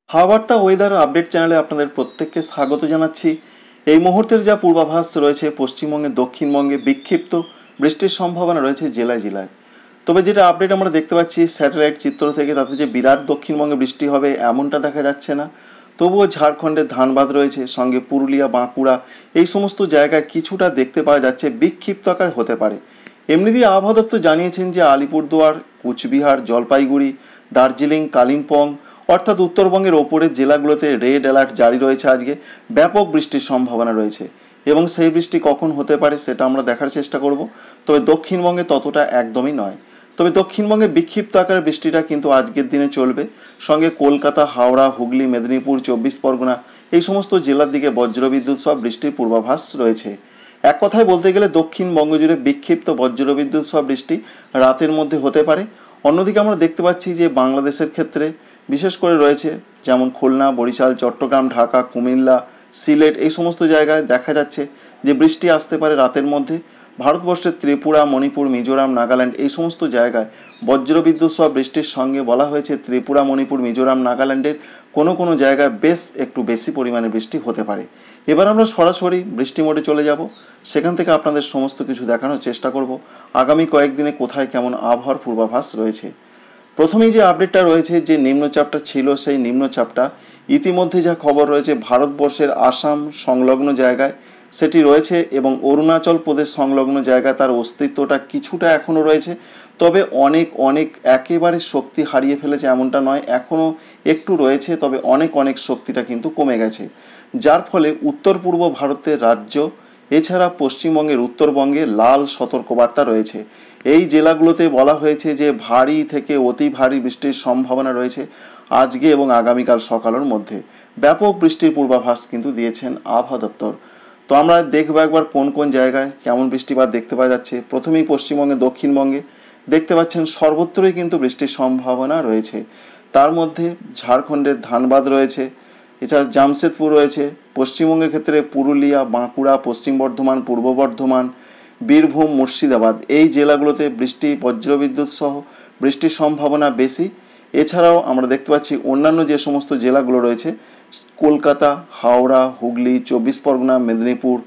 হাওয়াবার্তা weather update চ্যানেলে আপনাদের প্রত্যেককে স্বাগত জানাচ্ছি। এই মুহূর্তের যা পূর্বাভাস রয়েছে, পশ্চিমবঙ্গে দক্ষিণবঙ্গে বিক্ষিপ্ত বৃষ্টির সম্ভাবনা রয়েছে জেলায় জেলায়। তবে যেটা আপডেট আমরা দেখতে পাচ্ছি স্যাটেলাইট চিত্র থেকে, তাতে যে বিরাট দক্ষিণবঙ্গে বৃষ্টি হবে এমনটা দেখা যাচ্ছে না। তবুও ঝাড়খণ্ডের ধানবাদ রয়েছে, সঙ্গে পুরুলিয়া, বাঁকুড়া এই সমস্ত জায়গায় কিছুটা দেখতে পাওয়া যাচ্ছে বিক্ষিপ্ত আকার হতে পারে। এমনিতেই আবহাওয়া দপ্তর জানিয়েছেন যে আলিপুরদুয়ার, কুচবিহার, জলপাইগুড়ি, দার্জিলিং, কালিম্পং অর্থাৎ উত্তরবঙ্গের ওপরের জেলাগুলোতে রেড অ্যালার্ট জারি রয়েছে। আজকে ব্যাপক বৃষ্টির সম্ভাবনা রয়েছে এবং সেই বৃষ্টি কখন হতে পারে সেটা আমরা দেখার চেষ্টা করব। তবে দক্ষিণবঙ্গে ততটা একদমই নয়। তবে দক্ষিণবঙ্গে বিক্ষিপ্ত আকারের বৃষ্টিটা কিন্তু আজকের দিনে চলবে। সঙ্গে কলকাতা, হাওড়া, হুগলি, মেদিনীপুর, 24 পরগনা এই সমস্ত জেলার দিকে বজ্রবিদ্যুৎ সহ বৃষ্টির পূর্বাভাস রয়েছে। এক কথায় বলতে গেলে দক্ষিণবঙ্গ জুড়ে বিক্ষিপ্ত বজ্রবিদ্যুৎ সহ বৃষ্টি রাতের মধ্যে হতে পারে। অন্যদিকে আমরা দেখতে পাচ্ছি যে বাংলাদেশের ক্ষেত্রে বিশেষ করে রয়েছে যেমন খুলনা, বরিশাল, চট্টগ্রাম, ঢাকা, কুমিল্লা, সিলেট এই সমস্ত জায়গায় দেখা যাচ্ছে যে বৃষ্টি আসতে পারে রাতের মধ্যে। ভারতবর্ষের ত্রিপুরা, মণিপুর, মিজোরাম, নাগাল্যান্ড এই সমস্ত জায়গায় বজ্রবিদ্যুৎ সহ বৃষ্টির সঙ্গে বলা হয়েছে ত্রিপুরা, মণিপুর, মিজোরাম, নাগাল্যান্ডের কোনো কোনো জায়গায় বেশ একটু বেশি পরিমাণে বৃষ্টি হতে পারে। এবার আমরা সরাসরি বৃষ্টি মোডে চলে যাব, সেখান থেকে আপনাদের সমস্ত কিছু দেখানোর চেষ্টা করব আগামী কয়েকদিনে কোথায় কেমন আবহাওয়ার পূর্বাভাস রয়েছে। প্রথমেই যে আপডেটটা রয়েছে, যে নিম্নচাপটা ছিল সেই নিম্নচাপটা ইতিমধ্যে যা খবর রয়েছে ভারতবর্ষের আসাম সংলগ্ন জায়গায় সেটি রয়েছে এবং অরুণাচল প্রদেশ সংলগ্ন জায়গায় তার অস্তিত্বটা কিছুটা এখনও রয়েছে। তবে অনেক অনেক একেবারে শক্তি হারিয়ে ফেলেছে এমনটা নয়, এখনও একটু রয়েছে, তবে অনেক অনেক শক্তিটা কিন্তু কমে গেছে। যার ফলে উত্তর পূর্ব ভারতের রাজ্য এছাড়া পশ্চিমবঙ্গের উত্তরবঙ্গে লাল সতর্কবার্তা রয়েছে। এই জেলাগুলোতে বলা হয়েছে যে ভারী থেকে অতি ভারী বৃষ্টির সম্ভাবনা রয়েছে আজকে এবং আগামীকাল সকালের মধ্যে। ব্যাপক বৃষ্টির পূর্বাভাস কিন্তু দিয়েছেন আবহাওয়া দপ্তর। তো আমরা দেখব একবার কোন কোন জায়গায় কেমন বৃষ্টিপাত দেখতে পাওয়া যাচ্ছে। প্রথমেই পশ্চিমবঙ্গে দক্ষিণবঙ্গে দেখতে পাচ্ছেন সর্বত্রই কিন্তু বৃষ্টির সম্ভাবনা রয়েছে। তার মধ্যে ঝাড়খণ্ডের ধানবাদ রয়েছে, এছাড়া জামশেদপুর রয়েছে। পশ্চিমবঙ্গের ক্ষেত্রে পুরুলিয়া, বাঁকুড়া, পশ্চিম বর্ধমান, পূর্ব বর্ধমান, বীরভূম, মুর্শিদাবাদ এই জেলাগুলোতে বৃষ্টি বজ্রবিদ্যুৎ সহ বৃষ্টির সম্ভাবনা বেশি। এছাড়াও আমরা দেখতে পাচ্ছি অন্যান্য যে সমস্ত জেলাগুলো রয়েছে কলকাতা, হাওড়া, হুগলি, 24 পরগনা, মেদিনীপুর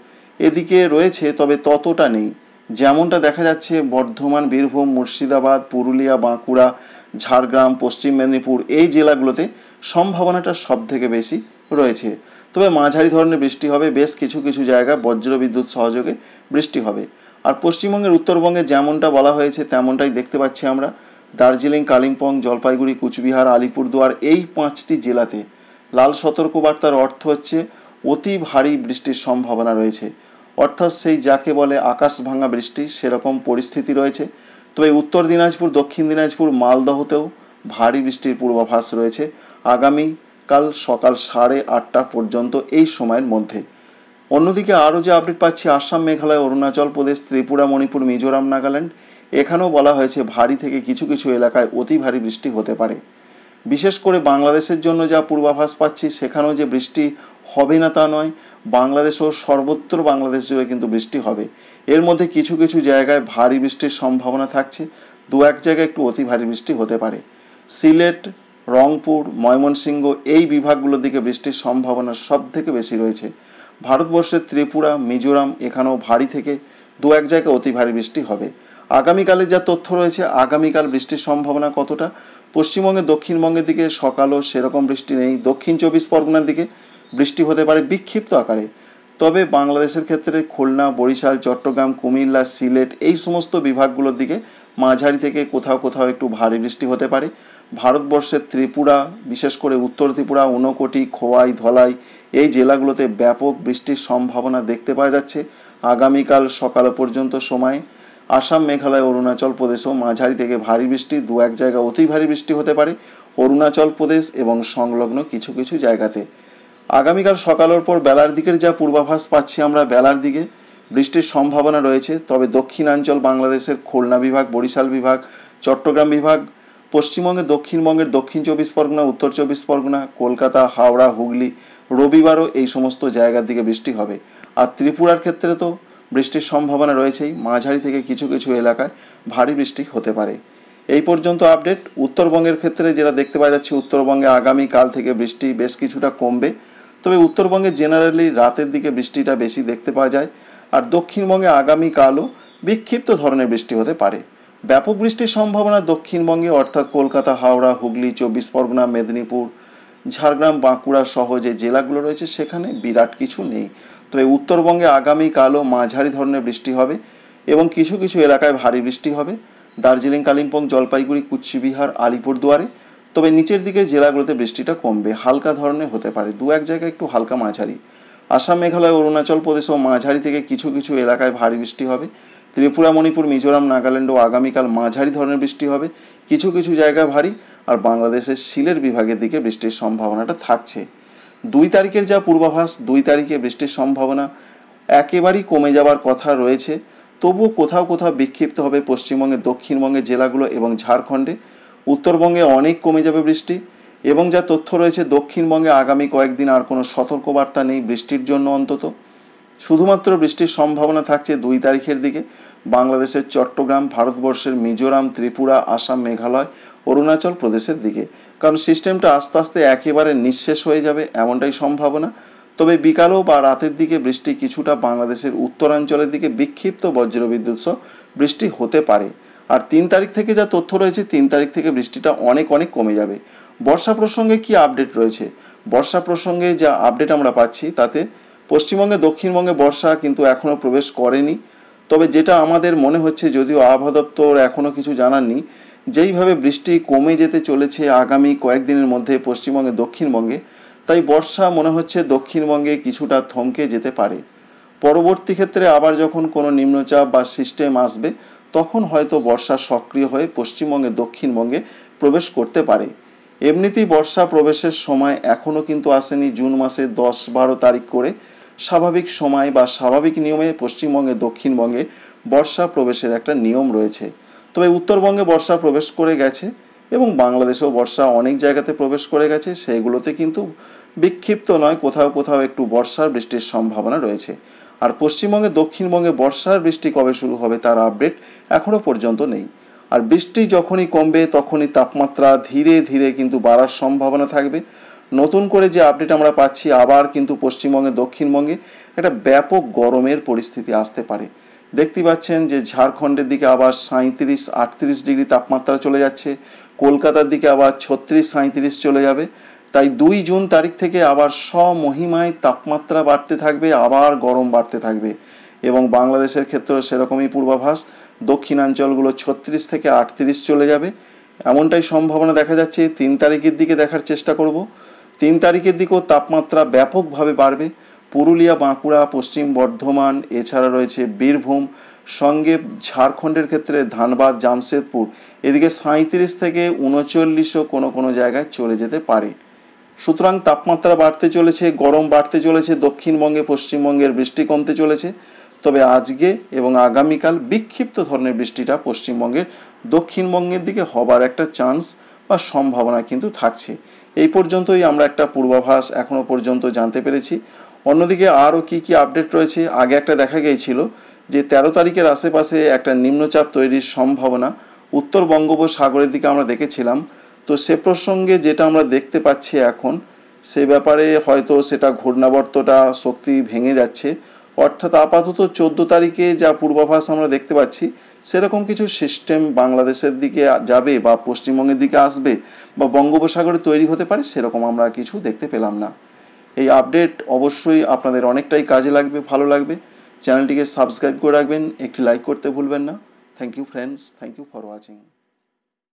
এদিকে রয়েছে, তবে ততটা নেই। যেমনটা দেখা যাচ্ছে বর্ধমান, বীরভূম, মুর্শিদাবাদ, পুরুলিয়া, বাঁকুড়া, ঝাড়গ্রাম, পশ্চিম মেদিনীপুর এই জেলাগুলোতে সম্ভাবনাটা সব থেকে বেশি রয়েছে। তবে মাঝারি ধরনের বৃষ্টি হবে, বেশ কিছু কিছু জায়গায় বজ্রবিদ্যুৎ সহযোগে বৃষ্টি হবে। আর পশ্চিমবঙ্গের উত্তরবঙ্গে যেমনটা বলা হয়েছে তেমনটাই দেখতে পাচ্ছি আমরা। দার্জিলিং, কালিম্পং, জলপাইগুড়ি, কুচবিহার, আলিপুরদুয়ার এই 5টি জেলাতে লাল সতর্কবার্তার অর্থ হচ্ছে অতি ভারী বৃষ্টির সম্ভাবনা রয়েছে। অর্থাৎ সেই যাকে বলে আকাশ ভাঙা বৃষ্টি সেরকম পরিস্থিতি রয়েছে। তবে উত্তর দিনাজপুর, দক্ষিণ দিনাজপুর, মালদহতেও ভারী বৃষ্টির পূর্বাভাস রয়েছে আগামীকাল সকাল 8:30 পর্যন্ত এই সময়ের মধ্যে। অন্যদিকে আরও যে আপডেট পাচ্ছি আসাম, মেঘালয়, অরুণাচল প্রদেশ, ত্রিপুরা, মণিপুর, মিজোরাম, নাগাল্যান্ড এখানেও বলা হয়েছে ভারী থেকে কিছু কিছু এলাকায় অতি ভারী বৃষ্টি হতে পারে। বিশেষ করে বাংলাদেশের জন্য যা পূর্বাভাস পাচ্ছি সেখানেও যে বৃষ্টি হবে না তা নয়, বাংলাদেশও সর্বত্র বাংলাদেশ জুড়ে কিন্তু বৃষ্টি হবে। এর মধ্যে কিছু কিছু জায়গায় ভারী বৃষ্টির সম্ভাবনা থাকছে, দু এক জায়গায় একটু অতি ভারী বৃষ্টি হতে পারে। সিলেট, রংপুর, ময়মনসিংহ এই বিভাগগুলোর দিকে বৃষ্টির সম্ভাবনা সব থেকে বেশি রয়েছে। ভারতবর্ষের ত্রিপুরা, মিজোরাম এখানেও ভারী থেকে দু এক জায়গায় অতি ভারী বৃষ্টি হবে। আগামীকালের যা তথ্য রয়েছে, আগামীকাল বৃষ্টির সম্ভাবনা কতটা, পশ্চিমবঙ্গের দক্ষিণবঙ্গের দিকে সকালও সেরকম বৃষ্টি নেই, দক্ষিণ 24 পরগনার দিকে বৃষ্টি হতে পারে বিক্ষিপ্ত আকারে। তবে বাংলাদেশের ক্ষেত্রে খুলনা, বরিশাল, চট্টগ্রাম, কুমিল্লা, সিলেট এই সমস্ত বিভাগগুলোর দিকে মাঝারি থেকে কোথাও কোথাও একটু ভারী বৃষ্টি হতে পারে। ভারতবর্ষের ত্রিপুরা, বিশেষ করে উত্তর ত্রিপুরা, ঊনকোটি, খোয়াই, ধলাই এই জেলাগুলোতে ব্যাপক বৃষ্টির সম্ভাবনা দেখতে পাওয়া যাচ্ছে আগামীকাল সকাল পর্যন্ত সময়। আসাম, মেঘালয়, অরুণাচল প্রদেশেও মাঝারি থেকে ভারী বৃষ্টি, দু এক জায়গায় অতি ভারী বৃষ্টি হতে পারে অরুণাচল প্রদেশ এবং সংলগ্ন কিছু কিছু জায়গাতে। আগামীকাল সকালের পর বেলার দিকের যা পূর্বাভাস পাচ্ছি আমরা, বেলার দিকে বৃষ্টির সম্ভাবনা রয়েছে। তবে দক্ষিণাঞ্চল বাংলাদেশের খুলনা বিভাগ, বরিশাল বিভাগ, চট্টগ্রাম বিভাগ, পশ্চিমবঙ্গের দক্ষিণবঙ্গের দক্ষিণ 24 পরগনা, উত্তর 24 পরগনা, কলকাতা, হাওড়া, হুগলি রবিবারও এই সমস্ত জায়গার দিকে বৃষ্টি হবে। আর ত্রিপুরার ক্ষেত্রে তো বৃষ্টির সম্ভাবনা রয়েছেই, মাঝারি থেকে কিছু কিছু এলাকায় ভারী বৃষ্টি হতে পারে। এই পর্যন্ত আপডেট। উত্তরবঙ্গের ক্ষেত্রে যেটা দেখতে পাওয়া যাচ্ছে, উত্তরবঙ্গে আগামীকাল থেকে বৃষ্টি বেশ কিছুটা কমবে, তবে উত্তরবঙ্গে জেনারেলি রাতের দিকে বৃষ্টিটা বেশি দেখতে পাওয়া যায়। আর দক্ষিণবঙ্গে আগামীকালও বিক্ষিপ্ত ধরনের বৃষ্টি হতে পারে। ব্যাপক বৃষ্টির সম্ভাবনা দক্ষিণবঙ্গে, অর্থাৎ কলকাতা, হাওড়া, হুগলি, 24 পরগনা, মেদিনীপুর, ঝাড়গ্রাম, বাঁকুড়া সহ যে জেলাগুলো রয়েছে সেখানে বিরাট কিছু নেই। তবে উত্তরবঙ্গে আগামীকালও মাঝারি ধরনের বৃষ্টি হবে এবং কিছু কিছু এলাকায় ভারী বৃষ্টি হবে। দার্জিলিং, কালিম্পং, জলপাইগুড়ি, কুচবিহার, আলিপুরদুয়ারে। তবে নিচের দিকের জেলাগুলোতে বৃষ্টিটা কমবে, হালকা ধরনের হতে পারে, দু এক জায়গায় একটু হালকা মাঝারি। আসাম, মেঘালয়, অরুণাচল প্রদেশও মাঝারি থেকে কিছু কিছু এলাকায় ভারী বৃষ্টি হবে। ত্রিপুরা, মণিপুর, মিজোরাম, নাগাল্যান্ডও আগামীকাল মাঝারি ধরনের বৃষ্টি হবে, কিছু কিছু জায়গায় ভারী। আর বাংলাদেশের সিলেট বিভাগের দিকে বৃষ্টির সম্ভাবনাটা থাকছে। 2 তারিখের যা পূর্বাভাস, 2 তারিখে বৃষ্টির সম্ভাবনা একেবারেই কমে যাওয়ার কথা রয়েছে। তবুও কোথাও কোথাও বিক্ষিপ্ত হবে পশ্চিমবঙ্গের দক্ষিণবঙ্গের জেলাগুলো এবং ঝাড়খণ্ডে। উত্তরবঙ্গে অনেক কমে যাবে বৃষ্টি। এবং যা তথ্য রয়েছে, দক্ষিণবঙ্গে আগামী কয়েকদিন আর কোনো সতর্কবার্তা নেই বৃষ্টির জন্য অন্তত। শুধুমাত্র বৃষ্টির সম্ভাবনা থাকছে 2 তারিখের দিকে বাংলাদেশের চট্টগ্রাম, ভারতবর্ষের মিজোরাম, ত্রিপুরা, আসাম, মেঘালয়, অরুণাচল প্রদেশের দিকে। কারণ সিস্টেমটা আস্তে আস্তে একেবারে নিঃশেষ হয়ে যাবে এমনটাই সম্ভাবনা। তবে বিকালও বা রাতের দিকে বৃষ্টি কিছুটা বাংলাদেশের উত্তরাঞ্চলের দিকে বিক্ষিপ্ত বজ্রবিদ্যুৎ সহ বৃষ্টি হতে পারে। আর 3 তারিখ থেকে যা তথ্য রয়েছে, 3 তারিখ থেকে বৃষ্টিটা অনেক অনেক কমে যাবে। বর্ষা প্রসঙ্গে কি আপডেট রয়েছে? বর্ষা প্রসঙ্গে যা আপডেট আমরা পাচ্ছি তাতে পশ্চিমবঙ্গে, দক্ষিণবঙ্গে বর্ষা কিন্তু এখনও প্রবেশ করেনি। তবে যেটা আমাদের মনে হচ্ছে, যদিও আবহাওয়া দপ্তর এখনও কিছু জানাননি, যেইভাবে বৃষ্টি কমে যেতে চলেছে আগামী কয়েকদিনের মধ্যে পশ্চিমবঙ্গে, দক্ষিণবঙ্গে, তাই বর্ষা মনে হচ্ছে দক্ষিণবঙ্গে কিছুটা থমকে যেতে পারে। পরবর্তী ক্ষেত্রে আবার যখন কোনো নিম্নচাপ বা সিস্টেম আসবে, তখন হয়তো বর্ষা সক্রিয় হয়ে পশ্চিমবঙ্গে, দক্ষিণবঙ্গে প্রবেশ করতে পারে। এমনিতেই বর্ষা প্রবেশের সময় এখনও কিন্তু আসেনি। জুন মাসে 10-12 তারিখ করে স্বাভাবিক সময় বা স্বাভাবিক নিয়মে পশ্চিমবঙ্গে, দক্ষিণবঙ্গে বর্ষা প্রবেশের একটা নিয়ম রয়েছে। তবে উত্তরবঙ্গে বর্ষা প্রবেশ করে গেছে এবং বাংলাদেশেও বর্ষা অনেক জায়গাতে প্রবেশ করে গেছে, সেগুলোতে কিন্তু বিক্ষিপ্ত নয়, কোথাও কোথাও একটু বর্ষার বৃষ্টির সম্ভাবনা রয়েছে। আর পশ্চিমবঙ্গে, দক্ষিণবঙ্গে বর্ষার বৃষ্টি কবে শুরু হবে তার আপডেট এখনও পর্যন্ত নেই। আর বৃষ্টি যখনই কমবে তখনই তাপমাত্রা ধীরে ধীরে কিন্তু বাড়ার সম্ভাবনা থাকবে। নতুন করে যে আপডেট আমরা পাচ্ছি, আবার কিন্তু পশ্চিমবঙ্গে, দক্ষিণবঙ্গে একটা ব্যাপক গরমের পরিস্থিতি আসতে পারে। দেখতে পাচ্ছেন যে ঝাড়খণ্ডের দিকে আবার 37-38 ডিগ্রি তাপমাত্রা চলে যাচ্ছে, কলকাতার দিকে আবার 36-37 চলে যাবে। তাই 2 জুন তারিখ থেকে আবার স্বমহিমায় তাপমাত্রা বাড়তে থাকবে, আবার গরম বাড়তে থাকবে। এবং বাংলাদেশের ক্ষেত্রেও সেরকমই পূর্বাভাস, দক্ষিণাঞ্চলগুলো 36 থেকে 38 চলে যাবে, এমনটাই সম্ভাবনা দেখা যাচ্ছে। 3 তারিখের দিকে দেখার চেষ্টা করব। 3 তারিখের দিকেও তাপমাত্রা ব্যাপকভাবে বাড়বে। পুরুলিয়া, বাঁকুড়া, পশ্চিম বর্ধমান, এছাড়া রয়েছে বীরভূম, সঙ্গে ঝাড়খণ্ডের ক্ষেত্রে ধানবাদ, জামশেদপুর, এদিকে 37 থেকে 39ও কোনো কোনো জায়গায় চলে যেতে পারে। সুতরাং তাপমাত্রা বাড়তে চলেছে, গরম বাড়তে চলেছে দক্ষিণবঙ্গে, পশ্চিমবঙ্গের বৃষ্টি কমতে চলেছে। তবে আজকে এবং আগামীকাল বিক্ষিপ্ত ধরনের বৃষ্টিটা পশ্চিমবঙ্গের, দক্ষিণবঙ্গের দিকে হবার একটা চান্স বা সম্ভাবনা কিন্তু থাকছে। এই পর্যন্তই আমরা একটা পূর্বাভাস এখনও পর্যন্ত জানতে পেরেছি। অন্যদিকে আরও কী কী আপডেট রয়েছে, আগে একটা দেখা গিয়েছিল যে 13 তারিখের আশেপাশে একটা নিম্নচাপ তৈরির সম্ভাবনা উত্তর বঙ্গোপসাগরের দিকে আমরা দেখেছিলাম। তো সে প্রসঙ্গে যেটা আমরা দেখতে পাচ্ছি এখন, সে ব্যাপারে হয়তো সেটা ঘূর্ণাবর্তটা শক্তি ভেঙে যাচ্ছে। অর্থাৎ আপাতত 14 তারিখে যা পূর্বাভাস আমরা দেখতে পাচ্ছি, সেরকম কিছু সিস্টেম বাংলাদেশের দিকে যাবে বা পশ্চিমবঙ্গের দিকে আসবে বা বঙ্গোপসাগরে তৈরি হতে পারে, সেরকম আমরা কিছু দেখতে পেলাম না। এই আপডেট অবশ্যই আপনাদের অনেকটাই কাজে লাগবে, ভালো লাগবে। চ্যানেলটিকে সাবস্ক্রাইব করে রাখবেন, একটি লাইক করতে ভুলবেন না। Thank you friends, thank you for watching.